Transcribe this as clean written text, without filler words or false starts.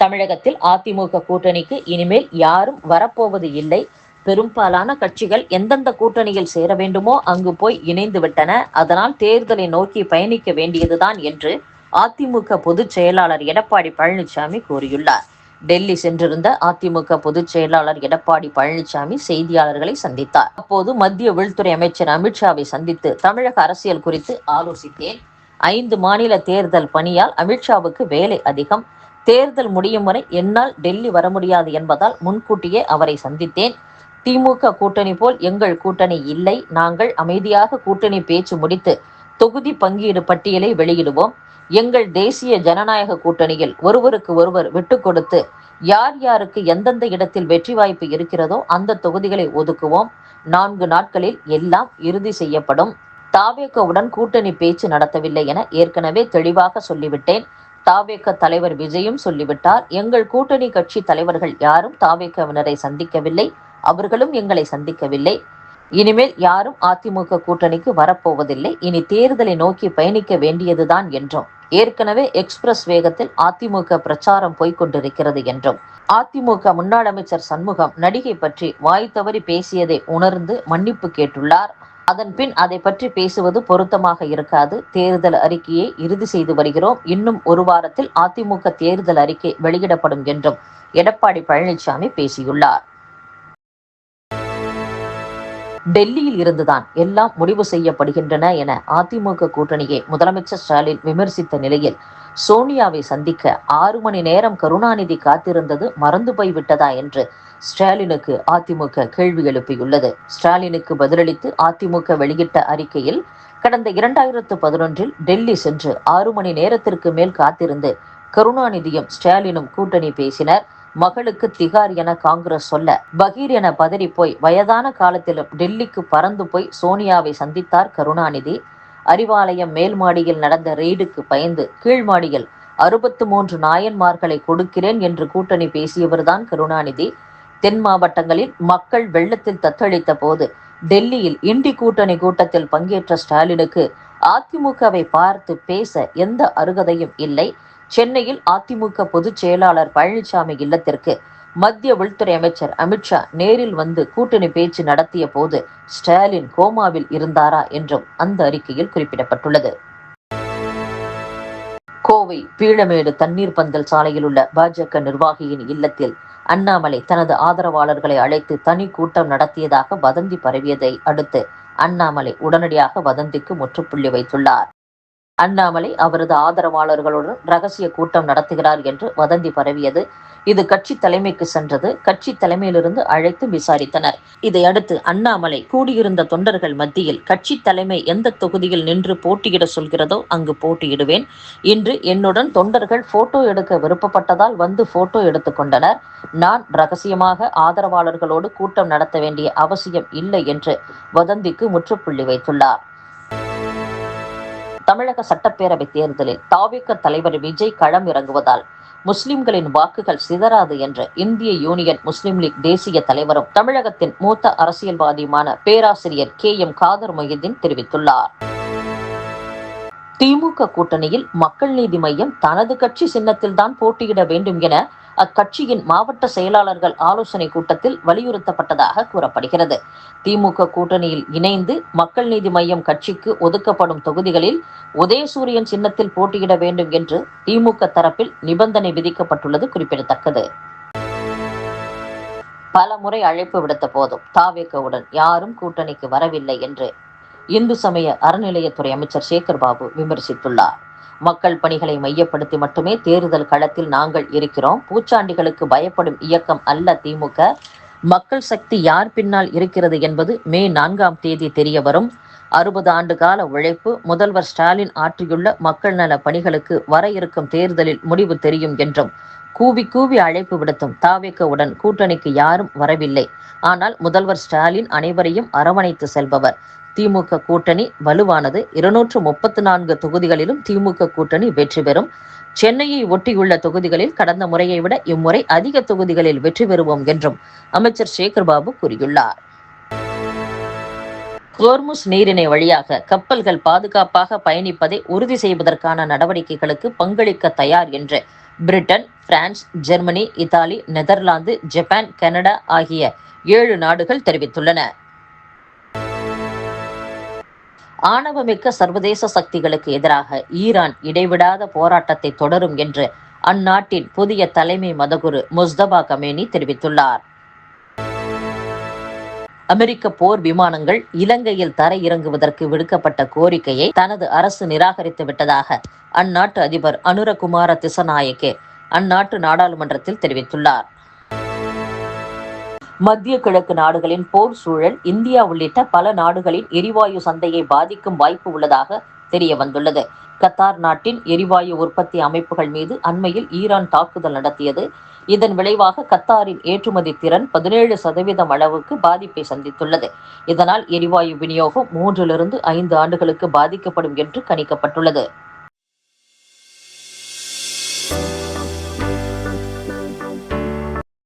தமிழகத்தில் அதிமுக கூட்டணிக்கு இனிமேல் யாரும் வரப்போவது இல்லை. பெரும்பாலான கட்சிகள் எந்தெந்த கூட்டணியில் சேர வேண்டுமோ அங்கு போய் இணைந்து விட்டன. அதனால் தேர்தலை நோக்கி பயணிக்க வேண்டியதுதான் என்று அதிமுக பொதுச் செயலாளர் எடப்பாடி பழனிசாமி கூறியுள்ளார். டெல்லி சென்றிருந்த அதிமுக பொதுச் செயலாளர் எடப்பாடி பழனிசாமி செய்தியாளர்களை சந்தித்தார். அப்போது மத்திய உள்துறை அமைச்சர் அமித்ஷாவை சந்தித்து தமிழக அரசியல் குறித்து ஆலோசித்தேன். 5 மாநில தேர்தல் பணியால் அமித்ஷாவுக்கு வேலை அதிகம். தேர்தல் முடியும் வரை என்னால் டெல்லி வர முடியாது என்பதால் முன்கூட்டியே அவரை சந்தித்தேன். திமுக கூட்டணி போல் எங்கள் கூட்டணி இல்லை. நாங்கள் அமைதியாக கூட்டணி பேச்சு முடித்து தொகுதி பங்கீடு பட்டியலை வெளியிடுவோம். எங்கள் தேசிய ஜனநாயக கூட்டணியில் ஒருவருக்கு ஒருவர் விட்டுக் கொடுத்து யார் யாருக்கு எந்தெந்த இடத்தில் வெற்றி வாய்ப்பு இருக்கிறதோ அந்த தொகுதிகளை ஒதுக்குவோம். 4 நாட்களில் எல்லாம் இறுதி செய்யப்படும். தாவேகவுடன் கூட்டணி பேச்சு நடத்தவில்லை என ஏற்கனவே தெளிவாக சொல்லிவிட்டேன். தாவேக தலைவர் விஜயும் சொல்லிவிட்டார். எங்கள் கூட்டணி கட்சி தலைவர்கள் யாரும் தாவேகவினரை சந்திக்கவில்லை. அவர்களும் எங்களை சந்திக்கவில்லை. இனிமேல் யாரும் அதிமுக கூட்டணிக்கு வரப்போவதில்லை. இனி தேர்தலை நோக்கி பயணிக்க வேண்டியதுதான் என்றும், ஏற்கனவே எக்ஸ்பிரஸ் வேகத்தில் அதிமுக பிரச்சாரம் போய்கொண்டிருக்கிறது என்றும், அதிமுக முன்னாள் அமைச்சர் சண்முகம் நடிகை பற்றி வாய் தவறி பேசியதை உணர்ந்து மன்னிப்பு கேட்டுள்ளார். அதன் பின் அதை பற்றி பேசுவது பொருத்தமாக இருக்காது. தேர்தல் அறிக்கையை இறுதி செய்து வருகிறோம். இன்னும் 1 வாரத்தில் அதிமுக தேர்தல் அறிக்கை வெளியிடப்படும் என்றும் எடப்பாடி பழனிசாமி பேசியுள்ளார். டெல்லியில் இருந்துதான் எல்லாம் முடிவு செய்யப்படுகின்றன என அதிமுக கூட்டணியை முதலமைச்சர் ஸ்டாலின் விமர்சித்த நிலையில், சோனியாவை சந்திக்க 6 மணி நேரம் கருணாநிதி காத்திருந்தது மறந்து போய்விட்டதா என்று ஸ்டாலினுக்கு அதிமுக கேள்வி எழுப்பியுள்ளது. ஸ்டாலினுக்கு பதிலளித்து அதிமுக வெளியிட்ட அறிக்கையில், கடந்த 2011 டெல்லி சென்று 6 மணி நேரத்திற்கு மேல் காத்திருந்து கருணாநிதியும் ஸ்டாலினும் கூட்டணி பேசினர். மகளுக்கு திகார் என காங்கிரஸ் சொல்ல பகீர் என பதறி போய் வயதான காலத்திலும் டெல்லிக்கு பறந்து போய் சோனியாவை சந்தித்தார் கருணாநிதி. அறிவாலயம் மேல் மாடியில் நடந்த ரெய்டுக்கு பயந்து கீழ் மாடியில் 63 நாயன்மார்களை கொடுக்கிறேன் என்று கூட்டணி பேசியவர்தான் கருணாநிதி. தென் மாவட்டங்களில் மக்கள் வெள்ளத்தில் தத்தளித்த போது டெல்லியில் இண்டி கூட்டணி கூட்டத்தில் பங்கேற்ற ஸ்டாலினுக்கு அதிமுகவை பார்த்து பேச எந்த அருகதையும் இல்லை. சென்னையில் அதிமுக பொதுச் செயலாளர் பழனிசாமி இல்லத்திற்கு மத்திய உள்துறை அமைச்சர் அமித்ஷா நேரில் வந்து கூட்டணி பேச்சு நடத்திய போது ஸ்டாலின் கோமாவில் இருந்தாரா என்றும் அந்த அறிக்கையில் குறிப்பிடப்பட்டுள்ளது. கோவை பீளமேடு தண்ணீர் பந்தல் சாலையில் உள்ள பாஜக நிர்வாகியின் இல்லத்தில் அண்ணாமலை தனது ஆதரவாளர்களை அழைத்து தனி கூட்டம் நடத்தியதாக வதந்தி பரவியதை அடுத்து அண்ணாமலை உடனடியாக வதந்திக்கு முற்றுப்புள்ளி வைத்துள்ளார். அண்ணாமலை அவரது ஆதரவாளர்களுடன் ரகசிய கூட்டம் நடத்துகிறார் என்று வதந்தி பரவியது. இது கட்சி தலைமைக்கு சென்றது. கட்சி தலைமையிலிருந்து அழைத்து விசாரித்தனர். இதையடுத்து அண்ணாமலை கூடியிருந்த தொண்டர்கள் மத்தியில் கட்சி தலைமை எந்த தொகுதியில் நின்று போட்டியிட சொல்கிறதோ அங்கு போட்டியிடுவேன். இன்று என்னுடன் தொண்டர்கள் போட்டோ எடுக்க விருப்பப்பட்டதால் வந்து போட்டோ எடுத்துக்கொண்டனர். நான் ரகசியமாக ஆதரவாளர்களோடு கூட்டம் நடத்த வேண்டிய அவசியம் இல்லை என்று வதந்திக்கு முற்றுப்புள்ளி வைத்துள்ளார். தமிழக சட்டப்பேரவை தேர்தலில் தாவேக தலைவர் விஜய் களம் இறங்குவதால் முஸ்லிம்களின் வாக்குகள் சிதறாது என்று இந்திய யூனியன் முஸ்லிம் லீக் தேசிய தலைவரும் தமிழகத்தின் மூத்த அரசியல்வாதியுமான பேராசிரியர் KM காதர் மொஹிதீன் தெரிவித்துள்ளார். திமுக கூட்டணியில் மக்கள் நீதி மய்யம் தனது கட்சி சின்னத்தில்தான் போட்டியிட வேண்டும் என அக்கட்சியின் மாவட்ட செயலாளர்கள் ஆலோசனை கூட்டத்தில் வலியுறுத்தப்பட்டதாக கூறப்படுகிறது. திமுக கூட்டணியில் இணைந்து மக்கள் நீதி மய்யம் கட்சிக்கு ஒதுக்கப்படும் தொகுதிகளில் உதயசூரியன் சின்னத்தில் போட்டியிட வேண்டும் என்று திமுக தரப்பில் நிபந்தனை விதிக்கப்பட்டுள்ளது குறிப்பிடத்தக்கது. பல முறை அழைப்பு விடுத்த போதும் தாவேகவுடன் யாரும் கூட்டணிக்கு வரவில்லை என்று இந்து சமய அறநிலையத்துறை அமைச்சர் சேகர் பாபு விமர்சித்துள்ளார். மக்கள் பணிகளை மையப்படுத்தி மட்டுமே தேர்தல் களத்தில் நாங்கள் இருக்கிறோம். பூச்சாண்டிகளுக்கு பயப்படும் இயக்கம் அல்ல திமுக. மக்கள் சக்தி யார் பின்னால் இருக்கிறது என்பது மே 4ஆம் தேதி தெரிய வரும். 60 ஆண்டு கால உழைப்பு முதல்வர் ஸ்டாலின் ஆற்றியுள்ள மக்கள் நல பணிகளுக்கு வர இருக்கும் தேர்தலில் முடிவு தெரியும் என்றும் கூவி கூவி அழைப்பு விடுத்தும் தாவேகவுடன் கூட்டணிக்கு யாரும் வரவில்லை. ஆனால் முதல்வர் ஸ்டாலின் அனைவரையும் அரவணைத்து செல்பவர். திமுக கூட்டணி வலுவானது. 234 தொகுதிகளிலும் திமுக கூட்டணி வெற்றி பெறும். சென்னையை ஒட்டியுள்ள தொகுதிகளில் கடந்த முறையை விட இம்முறை அதிக தொகுதிகளில் வெற்றி பெறுவோம் என்றும் அமைச்சர் சேகர் பாபு கூறியுள்ளார். ஹோர்முஸ் நீரிணை வழியாக கப்பல்கள் பாதுகாப்பாக பயணிப்பதை உறுதி செய்வதற்கான நடவடிக்கைகளுக்கு பங்களிக்க தயார் என்று Britain, France, Germany, Italy, Netherlands, Japan, Canada ஆகிய 7 நாடுகள் தெரிவித்துள்ளன. ஆணவமிக்க சர்வதேச சக்திகளுக்கு எதிராக ஈரான் இடைவிடாத போராட்டத்தை தொடரும் என்று அந்நாட்டின் புதிய தலைமை மதகுரு முஸ்தபா கமேனி தெரிவித்துள்ளார். அமெரிக்க போர் விமானங்கள் இலங்கையில் தரையிறங்குவதற்கு விடுக்கப்பட்ட கோரிக்கையை தனது அரசு நிராகரித்து விட்டதாக அந்நாட்டு அதிபர் அனுரகுமார திசநாயக்கே அந்நாட்டு நாடாளுமன்றத்தில் தெரிவித்துள்ளார். மத்திய கிழக்கு நாடுகளின் போர் சூழல் இந்தியா உள்ளிட்ட பல நாடுகளின் எரிவாயு சந்தையை பாதிக்கும் வாய்ப்பு உள்ளதாக தெரிய வந்துள்ளது. கத்தார் நாட்டின் எரிவாயு உற்பத்தி அமைப்புகள் மீது அண்மையில் ஈரான் தாக்குதல் நடத்தியது. இதன் விளைவாக கத்தாரின் ஏற்றுமதி திறன் 17% அளவுக்கு பாதிப்பை சந்தித்துள்ளது. இதனால் எரிவாயு விநியோகம் 3 to 5 ஆண்டுகளுக்கு பாதிக்கப்படும் என்று கணிக்கப்பட்டுள்ளது.